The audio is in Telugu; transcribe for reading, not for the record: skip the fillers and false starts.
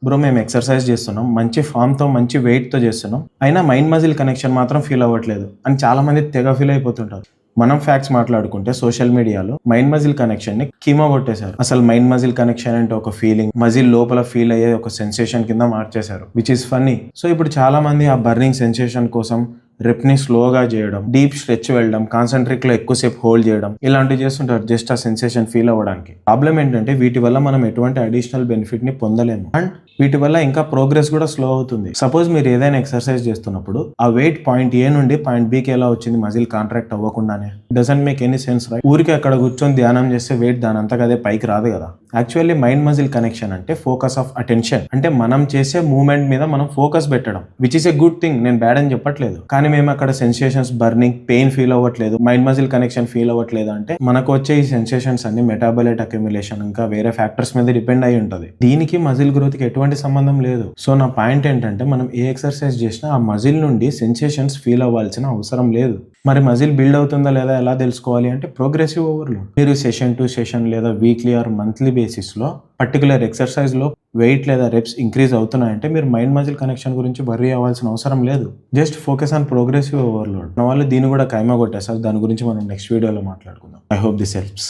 బ్రో మేము ఎక్సర్సైజ్ చేస్తున్నాం, మంచి ఫామ్‌తో, మంచి వెయిట్‌తో చేస్తున్నాం. అయినా మైండ్ మజిల్ కనెక్షన్ మాత్రం ఫీల్ అవ్వట్లేదు అని చాలామంది తెగ ఫీల్ అయిపోతుంటారు. మనం ఫ్యాక్ట్స్ మాట్లాడుకుంటే సోషల్ మీడియాలో మైండ్ మజిల్ కనెక్షన్‌ని కీమో కొట్టేశారు. అసలు మైండ్ మజిల్ కనెక్షన్ అంటే ఒక ఫీలింగ్, మజిల్ లోపల ఫీల్ అయ్యే ఒక సెన్సేషన్ కింద మార్చేశారు. Which is funny. సో ఇప్పుడు చాలా మంది ఆ బర్నింగ్ సెన్సేషన్ కోసం రెప్‌ని స్లోగా చేయడం, డీప్ స్ట్రెచ్ వెళ్ళడం, కాన్సంట్రిక్‌లో ఎక్కువసేపు హోల్డ్ చేయడం ఇలాంటివి చేస్తుంటారు జస్ట్ ఆ సెన్సేషన్ ఫీల్ అవ్వడానికి. ప్రాబ్లమ్ ఏంటంటే వీటి వల్ల మనం ఎటువంటి అడిషనల్ బెనిఫిట్‌ని పొందలేము. అండ్ వీటి వల్ల ఇంకా ప్రోగ్రెస్ కూడా స్లో అవుతుంది. సపోజ్ మీరు ఏదైనా ఎక్సర్సైజ్ చేస్తున్నప్పుడు ఆ వెయిట్ పాయింట్ ఏ నుండి పాయింట్ బికి ఎలా వచ్చింది మజిల్ కాంట్రాక్ట్ అవ్వకుండానే? Doesn't make any sense right? ఊరికే అక్కడ కూర్చొని ధ్యానం చేస్తే వెయిట్ దాని అంతగా అదే పైకి రాదు కదా. యాక్చువల్లీ మైండ్ మజిల్ కనెక్షన్ అంటే ఫోకస్ ఆఫ్ అటెన్షన్. అంటే మనం చేసే మూవ్మెంట్ మీద మనం ఫోకస్ పెట్టడం, which is a good thing. నేను బ్యాడ్ అని చెప్పట్లేదు. కానీ మేము అక్కడ సెన్సేషన్స్, బర్నింగ్, పెయిన్ ఫీల్ అవ్వట్లేదు, మైండ్ మజిల్ కనెక్షన్ ఫీల్ అవ్వట్లేదు అంటే మనకు వచ్చే ఈ సెన్సేషన్స్ అన్ని మెటాబోలైట్ అక్యుములేషన్ ఇంకా వేరే ఫ్యాక్టర్స్ మీద డిపెండ్ అయి ఉంటుంది. దీనికి మజిల్ గ్రోత్ కి ఎటువంటి సంబంధం లేదు. సో నా పాయింట్ ఏంటంటే మనం ఏ ఎక్సర్సైజ్ చేసినా ఆ మజిల్ నుండి సెన్సేషన్స్ ఫీల్ అవ్వాల్సిన అవసరం లేదు. మరి మజిల్ బిల్డ్ అవుతుందా లేదా ఎలా తెలుసుకోవాలి అంటే ప్రోగ్రెసివ్ ఓవర్లోడ్. మీరు సెషన్ టు సెషన్ లేదా వీక్లీ ఆర్ మంత్లీ బేసిస్ లో పర్టికులర్ ఎక్సర్సైజ్ లో వెయిట్ లేదా రెప్స్ ఇంక్రీజ్ అవుతున్నాయంటే మీరు మైండ్ మజిల్ కనెక్షన్ గురించి వర్రీ అవ్వాల్సిన అవసరం లేదు. Just focus on progressive overload. మన వాళ్ళు దీన్ని కూడా కైమా కొట్టేస్తారు. దాని గురించి మనం నెక్స్ట్ వీడియోలో మాట్లాడుకుందాం. I hope this helps.